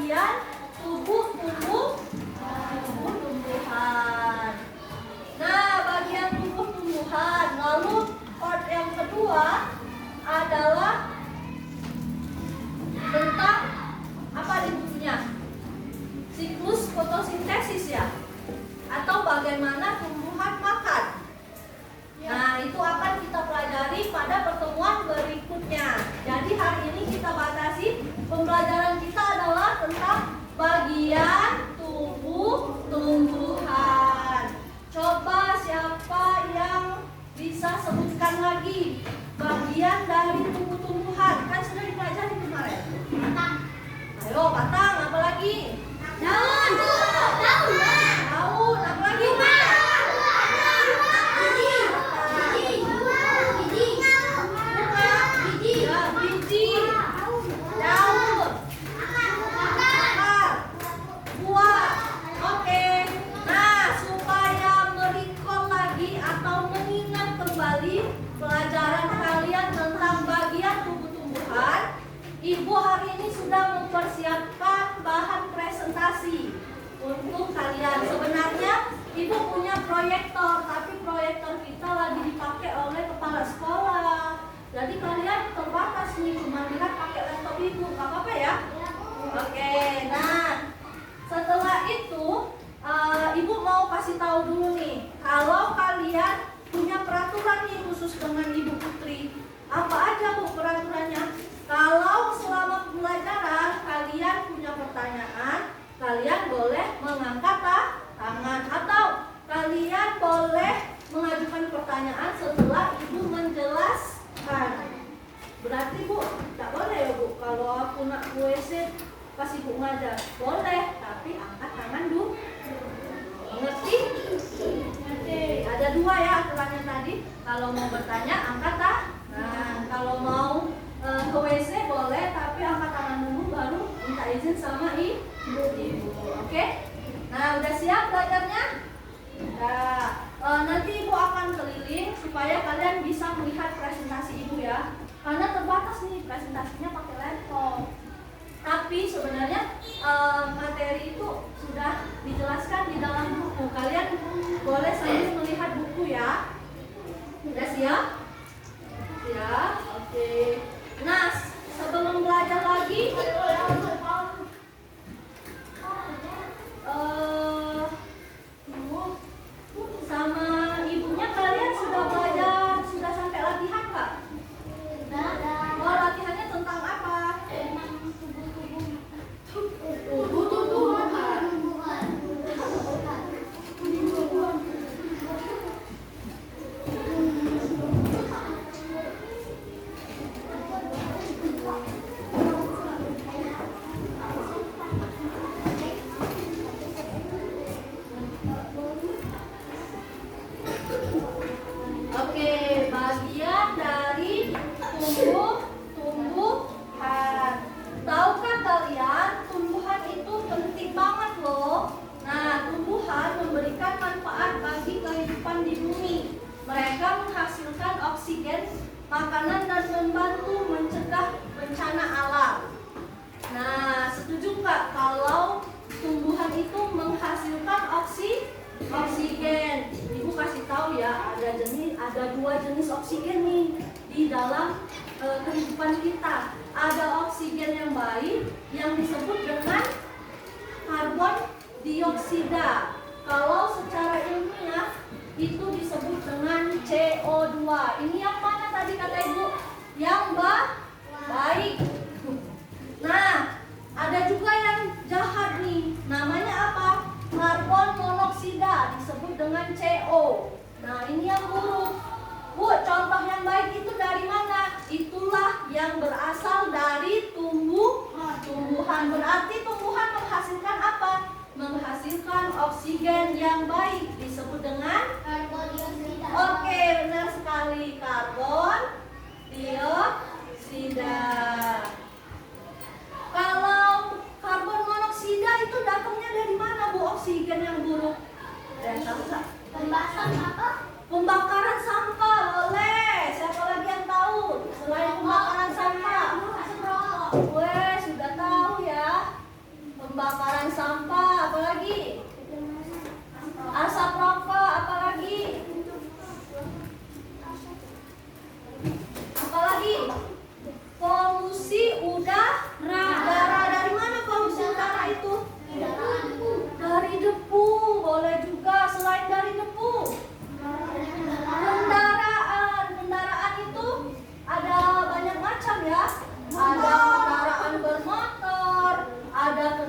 bagian tumbuh-tumbuhan. Nah, bagian tumbuh-tumbuhan. Lalu part yang kedua adalah tentang apa di bukunya? Siklus fotosintesis ya, atau bagaimana tumbuhan makan. Nah, itu akan kita pelajari pada pertemuan berikutnya. Jadi hari ini kita batasi pembelajaran kita adalah tentang bagian tumbuh-tumbuhan. Coba siapa yang bisa sebutkan lagi bagian dari tumbuh-tumbuhan? Kan sudah dipelajari kemarin. Ayo, batang, apa lagi? Daun, apa lagi? Biji, daun, akar, buah. Oke. Nah, supaya merecall lagi atau mengingat kembali pelajaran kalian tentang bagian tumbuh-tumbuhan, Ibu hari ini sudah mempersiapkan bahan presentasi untuk kalian. Sebenarnya Ibu punya proyektor, tapi proyektor kita lagi dipakai oleh kepala sekolah. Jadi kalian terbatas nih, cuma lihat pakai laptop Ibu, nggak apa-apa ya? Oke, nah setelah itu Ibu mau kasih tahu dulu nih, kalau kalian punya peraturan nih khusus dengan Ibu Putri. Apa aja Bu peraturannya? Kalau selama pembelajaran kalian punya pertanyaan, kalian boleh mengangkat tangan atau kalian boleh mengajukan pertanyaan setelah Ibu menjelaskan. Berarti Bu, tak boleh ya Bu, kalau aku nak WC pas Ibu ngajar. Boleh, tapi angkat tangan dulu. Mengerti? Oke, ada dua ya aturannya tadi. Kalau mau bertanya, angkat tangan. Nah, kalau mau ke WC boleh, tapi angkat tangan dulu baru minta izin sama Ibu. Oke? Nah, udah siap belajarnya? Nah, nanti Ibu akan keliling supaya kalian bisa melihat presentasi Ibu ya. Karena terbatas nih presentasinya pakai laptop. Tapi sebenarnya materi itu sudah dijelaskan di dalam buku. Kalian boleh sambil melihat buku ya. Udah siap? Siap? Oke. Nah, sebelum belajar lagi, sama ibunya kalian sudah belajar, sudah sampai latihan Kak? Oh, latihannya tentang apa? Tumbuh-tumbuhan. Oke, bagian dari tumbuh-tumbuhan. Tahukah kalian tumbuhan itu penting banget loh. Nah, tumbuhan memberikan manfaat bagi kehidupan di bumi. Mereka menghasilkan oksigen, makanan, dan membantu mencegah bencana alam. Nah, setuju nggak kalau tumbuhan itu menghasilkan oksigen? Ibu kasih tahu ya, ada dua jenis oksigen nih di dalam kehidupan kita. Ada oksigen yang baik yang disebut dengan karbon dioksida. Kalau secara ilmiah itu disebut dengan CO2. Ini yang mana tadi kata Ibu? Yang baik. Nah, ada juga yang jahat nih. Namanya apa? Karbon monoksida, disebut dengan CO. Nah, ini yang buruk. Bu, contoh yang baik itu dari mana? Itulah yang berasal dari tumbuhan. Berarti tumbuhan menghasilkan apa? Menghasilkan oksigen yang baik, disebut dengan karbon dioksida. Oke, benar sekali, karbon dioksida. Kalau karbon monoksida itu datangnya dari mana Bu, oksigen yang buruk? Tahu nggak? Pembakaran sampah, boleh. Siapa lagi yang tahu? Selain pembakaran sampah, weh, sudah tahu ya.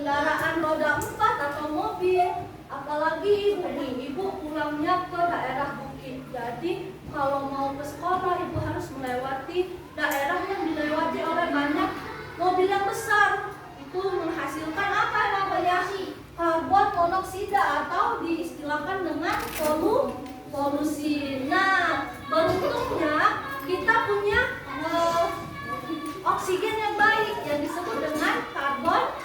kendaraan roda 4 atau mobil. Apalagi ibu pulangnya ke daerah bukit. Jadi kalau mau ke sekolah ibu harus melewati daerah yang dilewati oleh banyak mobil yang besar. Itu menghasilkan apa namanya? Karbon monoksida atau diistilahkan dengan polusi. Nah, beruntungnya kita punya oksigen yang baik yang disebut dengan karbon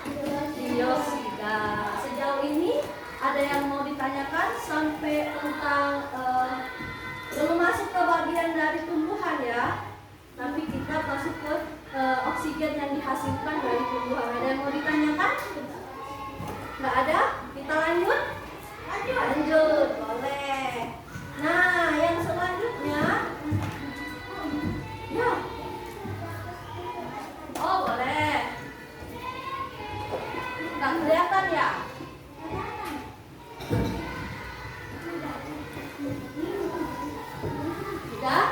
dioksida. Sejauh ini ada yang mau ditanyakan sampai tentang belum masuk ke bagian dari tumbuhan ya, tapi kita masuk ke oksigen yang dihasilkan dari tumbuhan. Ada yang mau ditanyakan? Nggak ada? Kita lanjut? Lanjut, boleh. Nah, yang selanjutnya, ya. Oh, boleh. Nggak kelihatan ya? Sudah?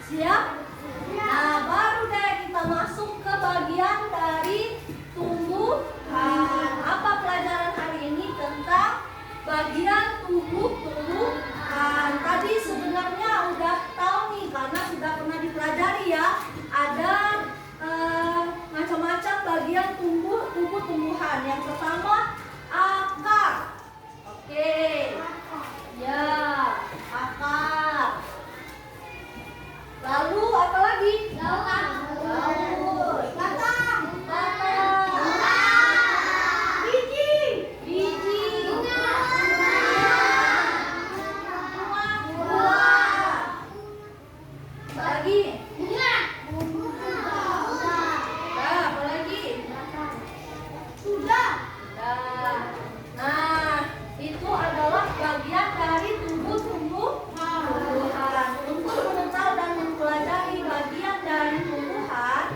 Siap? Nah, baru deh kita masuk ke bagian dari tumbuhan. Apa pelajaran hari ini tentang bagian tumbuhan? Tadi sebenarnya udah tahu nih karena sudah pernah dipelajari ya. Ada macam-macam bagian tumbuhan. Yang pertama akar. Oke. Ya, akar. Lalu apa lagi? Daun. Batang. Biji. Buah. Apa lagi? Apa lagi? Sudah. Nah, itu adalah bagian dari tumbuhan. Untuk mengenal dan mempelajari bagian dari tumbuhan,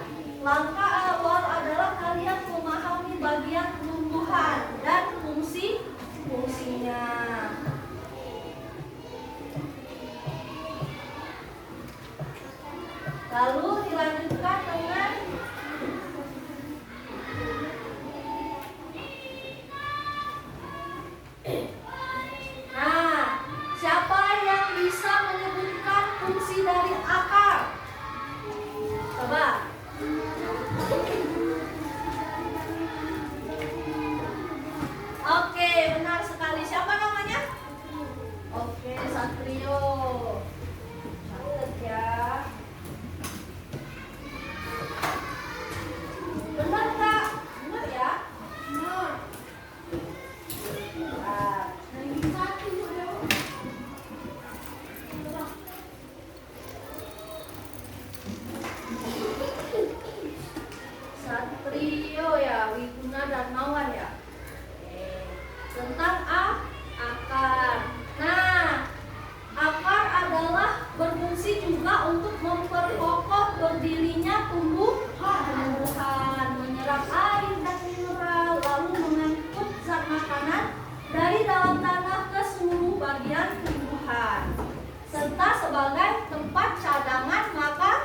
langkah awal adalah kalian memahami bagian tumbuhan dan fungsinya. Lalu dilanjutkan dengan siapa yang bisa menyebutkan fungsi dari akar? Coba. Oke, benar sekali. Siapa namanya? Oke, Satrio. Catat ya. Benar nggak? Benar ya? Benar. Satrio ya, Wiguna Darmawan ya. Oke. Tentang akar. Nah, akar adalah berfungsi juga untuk memperkokoh berdirinya tumbuhan, menyerap air dan mineral, lalu mengangkut zat makanan dari dalam tanah ke seluruh bagian tumbuhan, serta sebagai tempat cadangan makanan.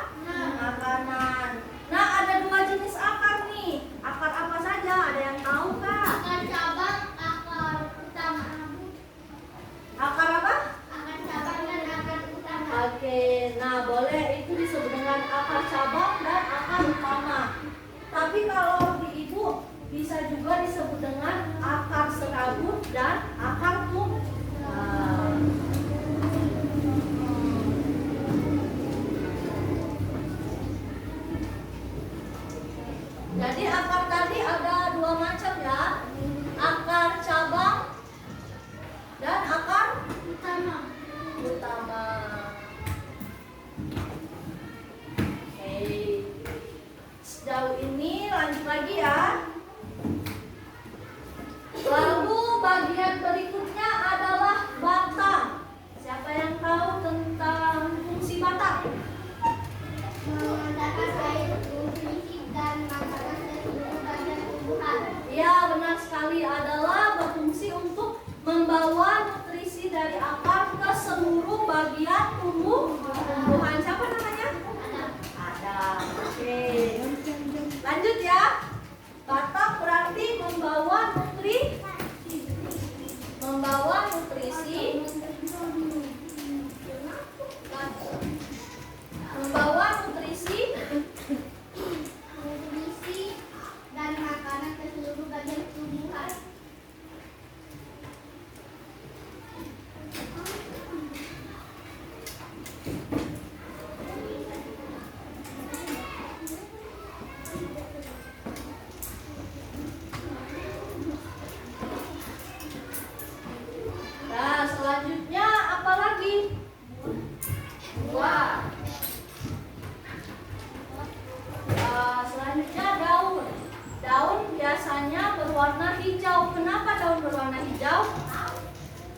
Nah, ada dua jenis akar nih. Akar apa saja? Ada yang tahu kah? Akar cabang, akar utama. Akar apa? Akar cabang dan akar utama. Oke, nah boleh itu disebut dengan akar cabang dan akar utama. Tapi kalau di ibu bisa juga disebut dengan akar serabut dan akar tunggal. Jadi akar tadi ada dua macam ya, akar cabang dan akar Utama. utama. Oke, sejauh ini lanjut lagi ya. Lalu bagian berikutnya adalah batang. Siapa yang tahu tentang fungsi batang? Mengantarkan air, nutrisi dan makanan ke seluruh bagian tumbuhan. Ya, benar sekali, adalah berfungsi untuk membawa nutrisi dari akar ke seluruh bagian tumbuhan. Siapa namanya? Ada. Oke. Lanjut ya. Batak berarti membawa nutrisi, dan makanan ke seluruh bagian tubuhan. Nah, selanjutnya apa lagi? Buah. Selanjutnya daun. Daun biasanya berwarna hijau. Kenapa daun berwarna hijau?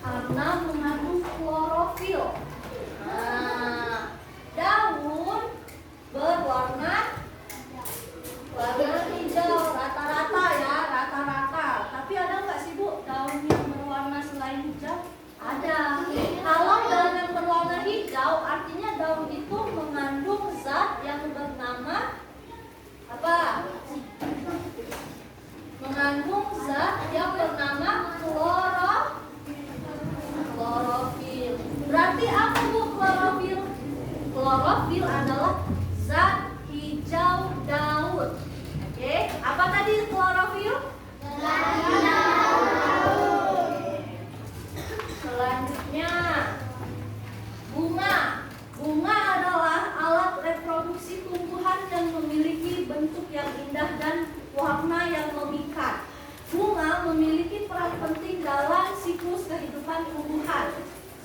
Karena mengandung klorofil. Nah, daun berwarna hijau rata-rata ya, rata-rata. Tapi ada nggak sih Bu daun yang berwarna selain hijau? Ada. Kalau daun yang berwarna hijau, artinya daun itu mengandung zat yang bernama apa? Mengandung zat yang bernama klorofil. Berarti apa Bu klorofil? Klorofil adalah zat hijau daun. Oke, apa tadi klorofil? Selanjutnya bunga. Bunga adalah alat reproduksi tumbuhan yang memiliki bentuk yang indah dan warna yang memikat. Bunga memiliki peran penting dalam siklus kehidupan tumbuhan.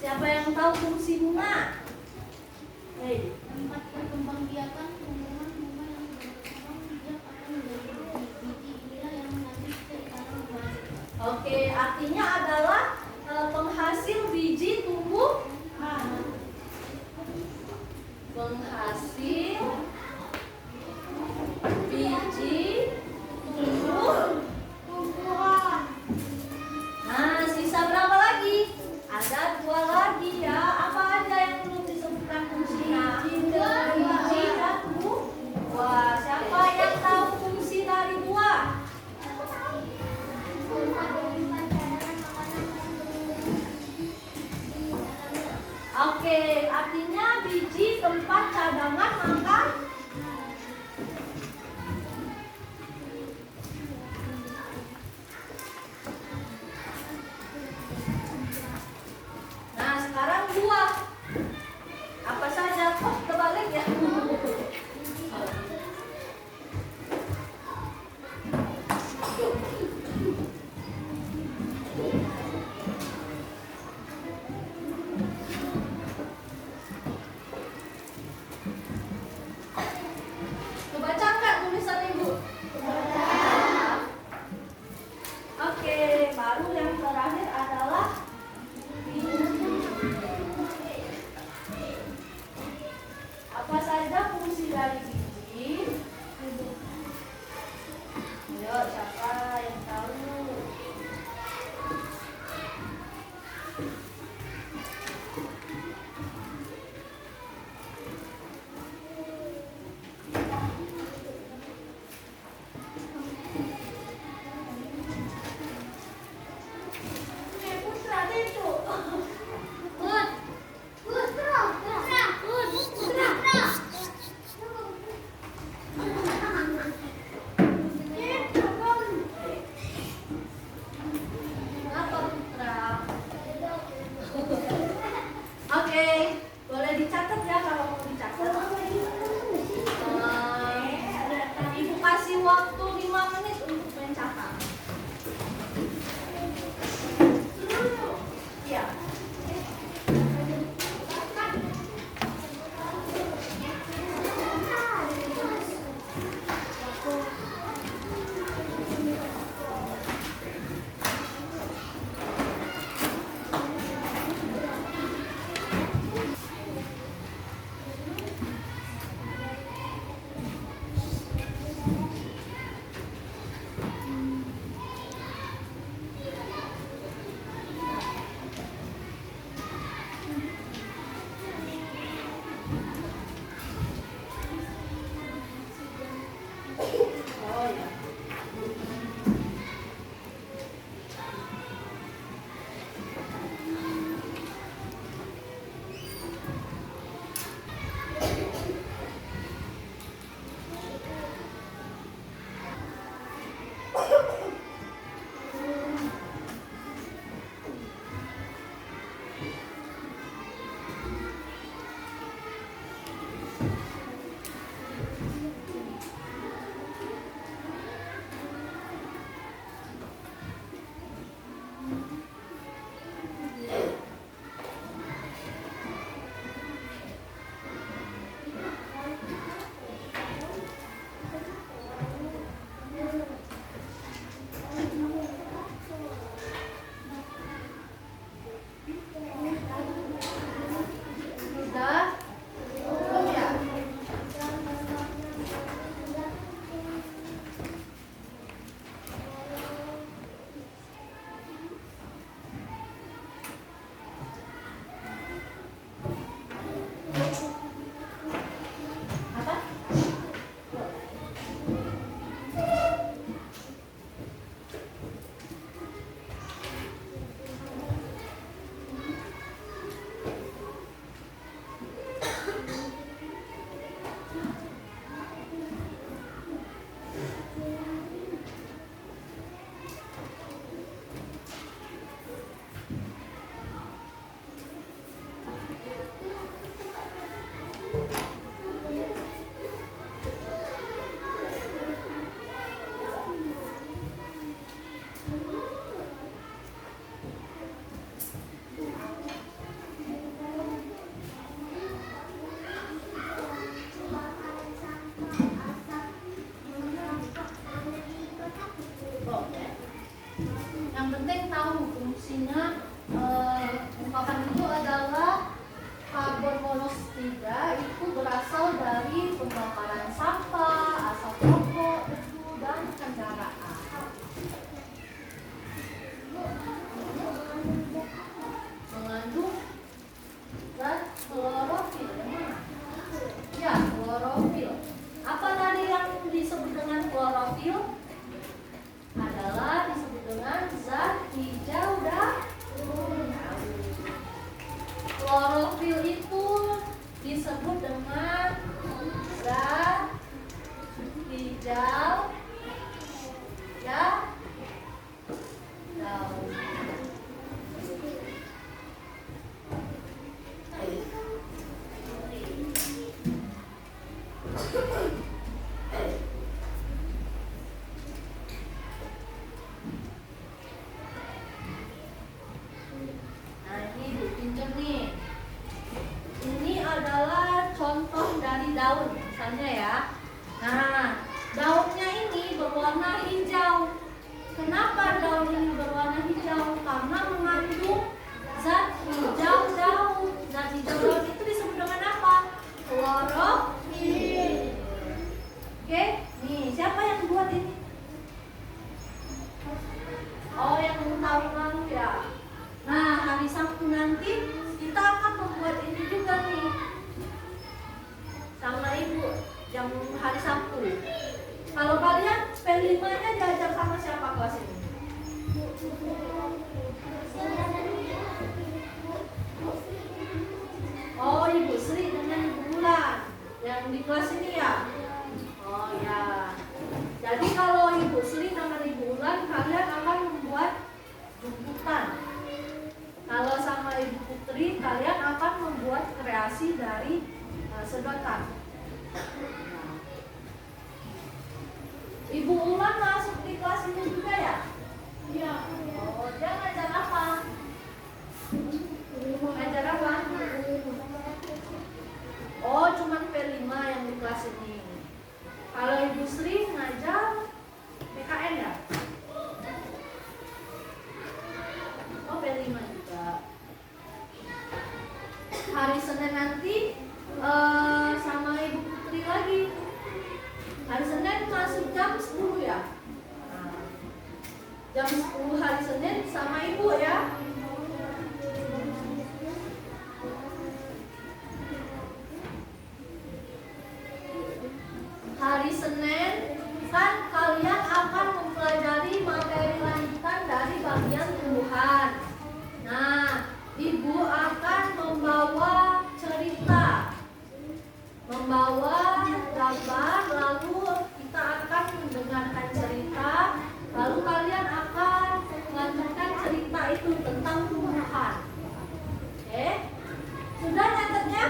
Siapa yang tahu fungsi bunga? Hei. Tempat perkembangbiakan tumbuhan bunga yang berkembang biak akan menjadi biji inilah yang menjadi sekarang buah. Oke, artinya adalah penghasil biji tumbuhan. Penghasil biji tumbuhan. Nah, sisa berapa lagi? Ada 2 lagi ya. Apa aja yang belum disebutkan fungsinya? Biji dan buah. Siapa yang tahu fungsi dari buah? Oke, artinya biji tempat cadangan makan. Nah, sekarang buah. Apa saja? Kok terbalik ya? Yang penting tahu fungsinya ungkapan itu adalah karbon monoksida itu berasal dari pembakaran sampah, asap rokok, debu, dan kendaraan. Mengandung zat klorofil. Ya, klorofil. Apa tadi yang disebut dengan klorofil? Adalah disebut dengan zat hijau daun. Klorofil itu disebut dengan zat hijau ya daun. Nah, ini dipinjam nih. Ini adalah contoh dari daun, misalnya ya. Nah, daunnya ini berwarna hijau. Kenapa daun ini berwarna hijau? Karena mengandung zat hijau daun. Zat hijau daun itu disebut dengan apa? Klorofil. Oke, nih siapa yang buat ini? Oh, yang tahun lalu ya. Nah, hari Sabtu nanti kita akan membuat ini juga nih sama ibu jam hari Sabtu. Kalau kalian P5-nya diajar sama siapa kelas ini? Oh, Ibu Sri dengan Ibu Bulan yang di kelas ini ya. Oh ya. Jadi kalau Ibu Sri dengan Ibu Bulan kalian akan membuat jemputan. Kalau sama Ibu Putri kalian akan membuat kreasi dari sedotan. Ibu Ulan masuk di kelas ini juga ya? Iya. Oh, dia ngajar apa? Ngajar apa? Oh, cuman P5 yang di kelas ini. Kalau Ibu Sri ngajar PKN ya? Oh, P5 juga. Hari Senin nanti sama Ibu Putri lagi. Hari Senin masuk jam 10 ya? Nah, jam 10 hari Senin sama Ibu ya? Hari Senin kan kalian akan mempelajari materi lanjutan dari bagian tumbuhan. Nah, Ibu akan membawa cerita, membawa gambar, lalu kita akan mendengarkan cerita, lalu kalian akan melanjutkan cerita itu tentang tumbuhan. Oke? Sudah nyatetnya?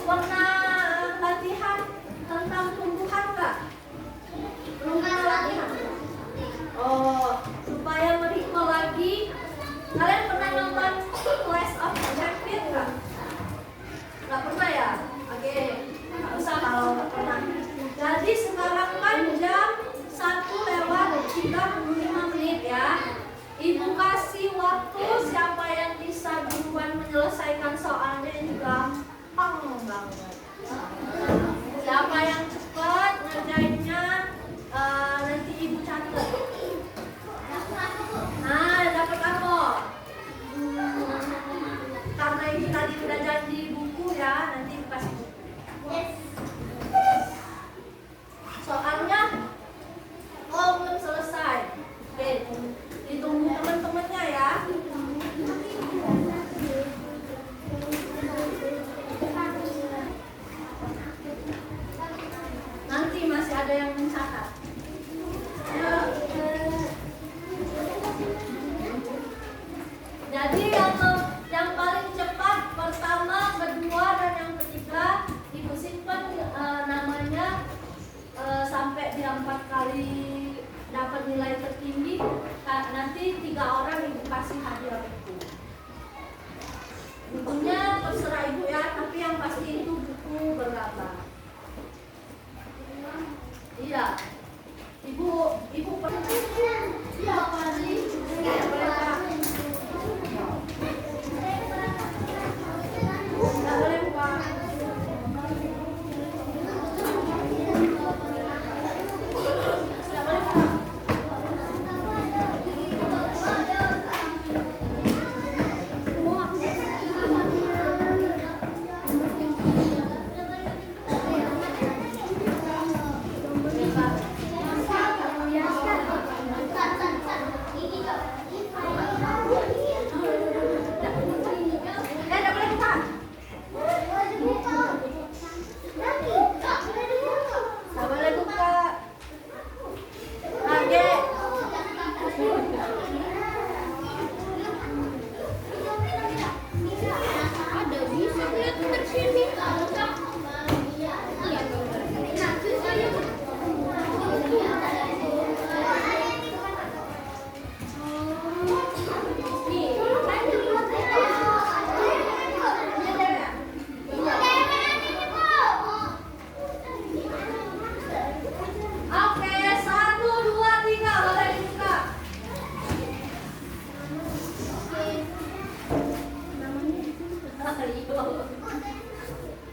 Pernah latihan tentang tumbuhan nggak? Belum pernah latihan? Oh, supaya merecall lagi. Kalian pernah nonton Clash of Champions nggak? Nggak pernah ya? Oke, nggak usah kalau nggak pernah. Jadi sekarang kan jam 1:35 ya. Ibu kasih waktu, siapa yang bisa duluan menyelesaikan soalnya ini gampang banget. Siapa yang cepat ngerjainnya nanti Ibu catat. Nah, dapat apa? Karena ini tadi udah janji buku ya, nanti Ibu kasih buku. Soalnya belum selesai. Oke, ditunggu teman-temannya ya. Nanti masih ada yang mencatat. Jadi yang paling cepat pertama, kedua, dan yang ketiga Ibu simpan namanya sampai dia 4 kali dapat nilai tertinggi. Nanti 3 orang Ibu kasih hadiah buku. pasti itu buku berapa? Iya. Ibu pernah? Iya, Fadli. Iya, boleh Kak. Nggak boleh buka. Nggak boleh buka. Nggak boleh buka. Nggak boleh buka. Lagi. Ada bisa lihat dari sini. Oke, 1, 2, 3 boleh dibuka.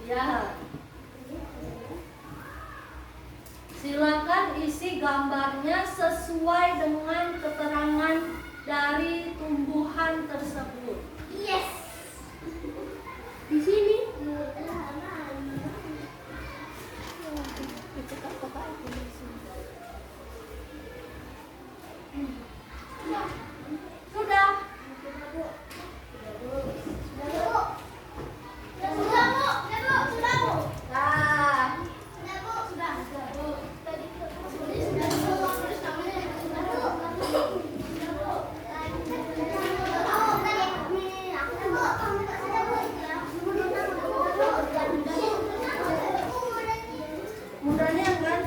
Ya. Silakan isi gambarnya sesuai dengan keterangan dari tumbuhan tersebut. Yes. Di sini. Sudah. Nah, mudahnya kan?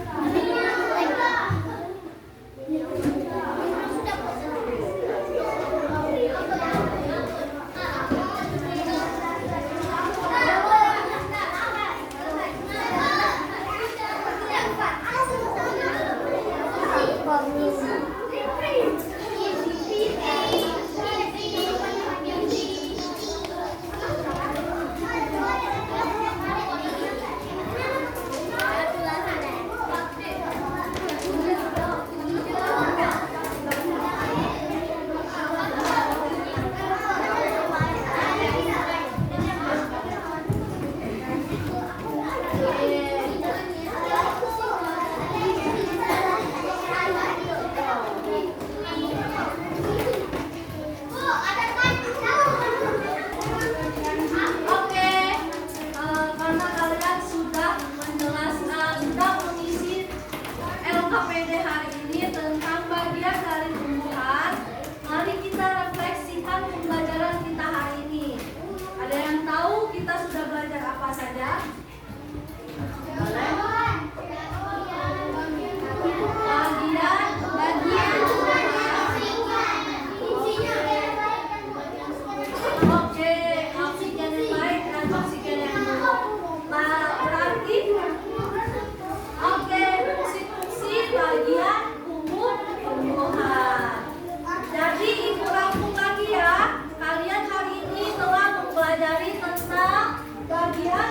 Oke, karena kalian sudah menjelaskan, sudah mengisi LKPD hari ini tentang bagian dari tumbuhan, mari kita refleksikan pembelajaran kita hari ini. Ada yang tahu kita sudah belajar apa saja? Boleh? Bagian oke, oksigen yang baik dan oksigen yang buruk. Berarti oke, fungsi-fungsi bagian tumbuhan. Jadi ibu rangkum lagi ya. Kalian hari ini telah mempelajari tentang bagian